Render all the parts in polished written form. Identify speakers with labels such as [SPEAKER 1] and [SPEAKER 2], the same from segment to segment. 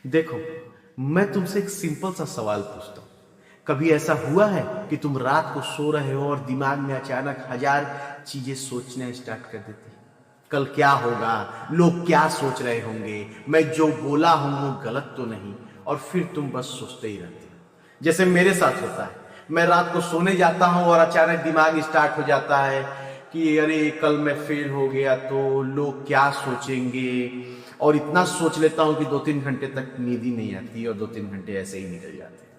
[SPEAKER 1] देखो, मैं तुमसे एक सिंपल सा सवाल पूछता हूं। कभी ऐसा हुआ है कि तुम रात को सो रहे हो और दिमाग में अचानक हजार चीजें सोचना स्टार्ट कर देती? कल क्या होगा, लोग क्या सोच रहे होंगे, मैं जो बोला हूं वो गलत तो नहीं, और फिर तुम बस सोचते ही रहते हो। जैसे मेरे साथ होता है, मैं रात को सोने जाता हूं और अचानक दिमाग स्टार्ट हो जाता है कि अरे कल मैं फेल हो गया तो लोग क्या सोचेंगे, और इतना सोच लेता हूं कि 2-3 घंटे तक नींद ही नहीं आती और 2-3 घंटे ऐसे ही निकल जाते हैं।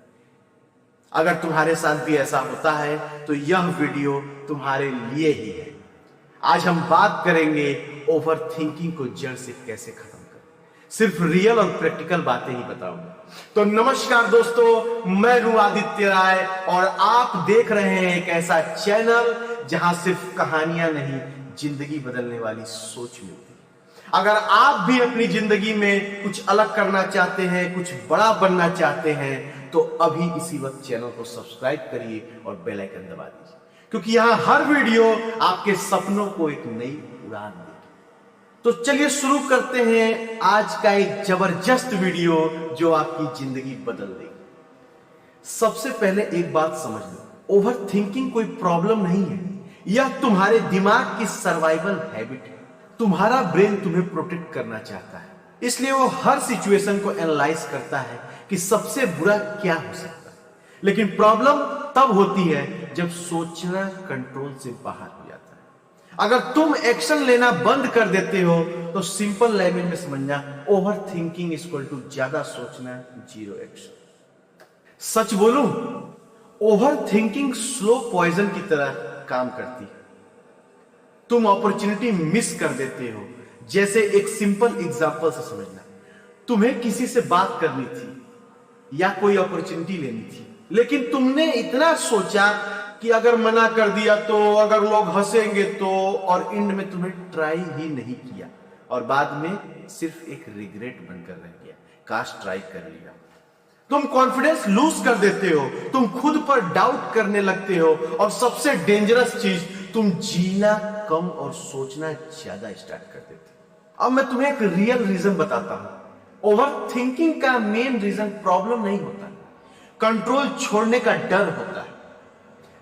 [SPEAKER 1] अगर तुम्हारे साथ भी ऐसा होता है तो यह वीडियो तुम्हारे लिए ही है। आज हम बात करेंगे ओवर थिंकिंग को जड़ से कैसे खत्म करें। सिर्फ रियल और प्रैक्टिकल बातें ही बताऊंगा। तो नमस्कार दोस्तों, मैं हूं आदित्य राय और आप देख रहे हैं एक ऐसा चैनल जहां सिर्फ कहानियां नहीं, जिंदगी बदलने वाली सोच मिलती है। अगर आप भी अपनी जिंदगी में कुछ अलग करना चाहते हैं, कुछ बड़ा बनना चाहते हैं, तो अभी इसी वक्त चैनल को सब्सक्राइब करिए और बेल आइकन दबा दीजिए, क्योंकि यहां हर वीडियो आपके सपनों को एक नई उड़ान देगी। तो चलिए शुरू करते हैं आज का एक जबरदस्त वीडियो जो आपकी जिंदगी बदल देगी। सबसे पहले एक बात समझ लो, ओवर थिंकिंग कोई प्रॉब्लम नहीं है, यह तुम्हारे दिमाग की सर्वाइवल हैबिट है। तुम्हारा ब्रेन तुम्हें प्रोटेक्ट करना चाहता है, इसलिए वो हर सिचुएशन को एनालाइज करता है कि सबसे बुरा क्या हो सकता है। लेकिन प्रॉब्लम तब होती है जब सोचना कंट्रोल से बाहर हो जाता है। अगर तुम एक्शन लेना बंद कर देते हो तो सिंपल लैंग्वेज में समझना, ओवर थिंकिंग इक्वल टू ज्यादा सोचना, जीरो एक्शन। सच बोलूं, ओवर थिंकिंग स्लो पॉइजन की तरह काम करती है। तुम अपॉर्चुनिटी मिस कर देते हो। जैसे एक सिंपल एग्जांपल से समझना, तुम्हें किसी से बात करनी थी या कोई अपॉर्चुनिटी लेनी थी, लेकिन तुमने इतना सोचा कि अगर मना कर दिया तो, अगर लोग हंसेंगे तो, और एंड में तुम्हें ट्राई ही नहीं किया और बाद में सिर्फ एक रिग्रेट बनकर रह गया, काश ट्राई कर लिया। तुम कॉन्फिडेंस लूज कर देते हो, तुम खुद पर डाउट करने लगते हो, और सबसे डेंजरस चीज, तुम जीना कम और सोचना ज्यादा स्टार्ट कर देते हो। अब मैं तुम्हें एक रियल रीजन बताता हूं। ओवर थिंकिंग का मेन रीजन प्रॉब्लम नहीं होता, कंट्रोल छोड़ने का डर होता है।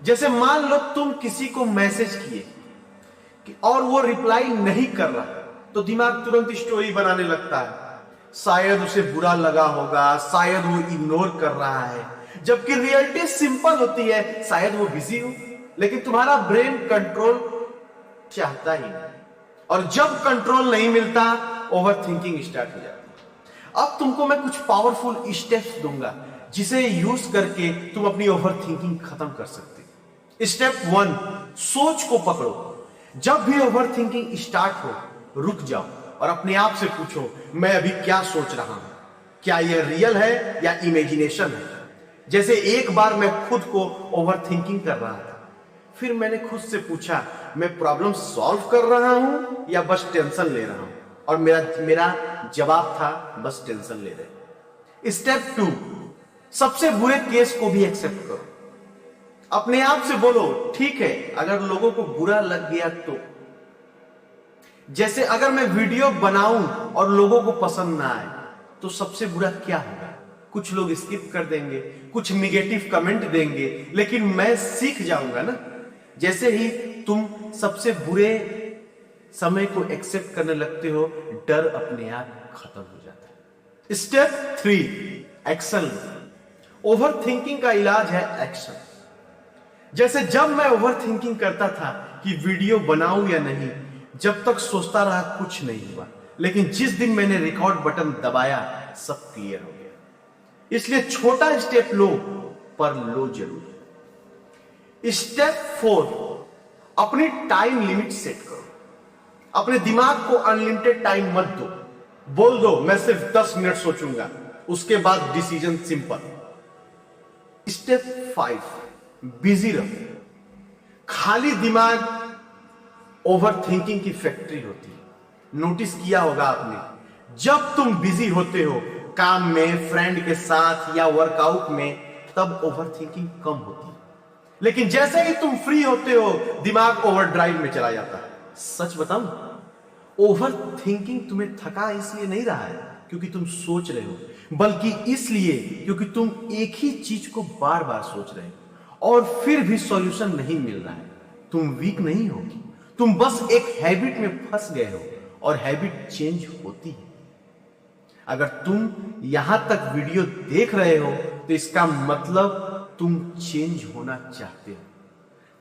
[SPEAKER 1] जैसे मान लो तुम किसी को मैसेज किए और वो रिप्लाई नहीं कर रहा, तो दिमाग तुरंत स्टोरी बनाने लगता है, शायद उसे बुरा लगा होगा, शायद वो इग्नोर कर रहा है। जबकि रियलिटी सिंपल होती है, शायद वो बिजी हो, लेकिन तुम्हारा ब्रेन कंट्रोल चाहता ही नहीं, और जब कंट्रोल नहीं मिलता, ओवर थिंकिंग स्टार्ट हो जाती है। अब तुमको मैं कुछ पावरफुल स्टेप्स दूंगा जिसे यूज करके तुम अपनी ओवर थिंकिंग खत्म कर सकते हो। स्टेप 1, सोच को पकड़ो। जब भी ओवर थिंकिंग स्टार्ट हो, रुक जाओ और अपने आप से पूछो, मैं अभी क्या सोच रहा हूं, क्या यह रियल है या इमेजिनेशन है। जैसे एक बार मैं खुद को ओवर थिंकिंग कर रहा था, फिर मैंने खुद से पूछा, मैं प्रॉब्लम सॉल्व कर रहा हूं या बस टेंशन ले रहा हूं, और मेरा जवाब था, बस टेंशन ले रहे। स्टेप 2, सबसे बुरे केस को भी एक्सेप्ट करो। अपने आप से बोलो, ठीक है, अगर लोगों को बुरा लग गया तो। जैसे अगर मैं वीडियो बनाऊं और लोगों को पसंद ना आए तो सबसे बुरा क्या होगा? कुछ लोग स्किप कर देंगे, कुछ निगेटिव कमेंट देंगे, लेकिन मैं सीख जाऊंगा ना। जैसे ही तुम सबसे बुरे समय को एक्सेप्ट करने लगते हो, डर अपने आप खत्म हो जाता है। Step 3, action. ओवर थिंकिंग का इलाज है एक्शन। जैसे जब मैं ओवर थिंकिंग करता था कि वीडियो बनाऊं या नहीं, जब तक सोचता रहा कुछ नहीं हुआ, लेकिन जिस दिन मैंने रिकॉर्ड बटन दबाया, सब क्लियर हो गया। इसलिए छोटा स्टेप लो, पर लो जरूर। स्टेप 4, अपनी टाइम लिमिट सेट करो। अपने दिमाग को अनलिमिटेड टाइम मत दो। बोल दो, मैं सिर्फ 10 मिनट सोचूंगा, उसके बाद डिसीजन सिंपल। स्टेप 5, बिजी रहो। खाली दिमाग ओवर थिंकिंग की फैक्ट्री होती है। नोटिस किया होगा आपने, जब तुम बिजी होते हो काम में, फ्रेंड के साथ या वर्कआउट में, तब ओवर थिंकिंग कम होती है। लेकिन जैसे ही तुम फ्री होते हो, दिमाग ओवरड्राइव में चला जाता है। सच बताऊं, ओवर थिंकिंग तुम्हें थका इसलिए नहीं रहा है क्योंकि तुम सोच रहे हो, बल्कि इसलिए क्योंकि तुम एक ही चीज को बार बार सोच रहे हो और फिर भी सॉल्यूशन नहीं मिल रहा है। तुम वीक नहीं हो, तुम बस एक हैबिट में फंस गए हो और हैबिट चेंज होती है। अगर तुम यहां तक वीडियो देख रहे हो तो इसका मतलब तुम चेंज होना चाहते हो।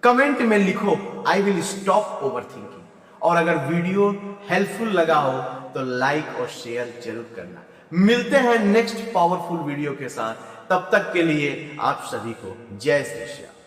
[SPEAKER 1] कमेंट में लिखो I will stop over thinking. और अगर वीडियो हेल्पफुल लगा हो तो लाइक और शेयर जरूर करना। मिलते हैं नेक्स्ट पावरफुल वीडियो के साथ। तब तक के लिए आप सभी को जय श्री श्याम।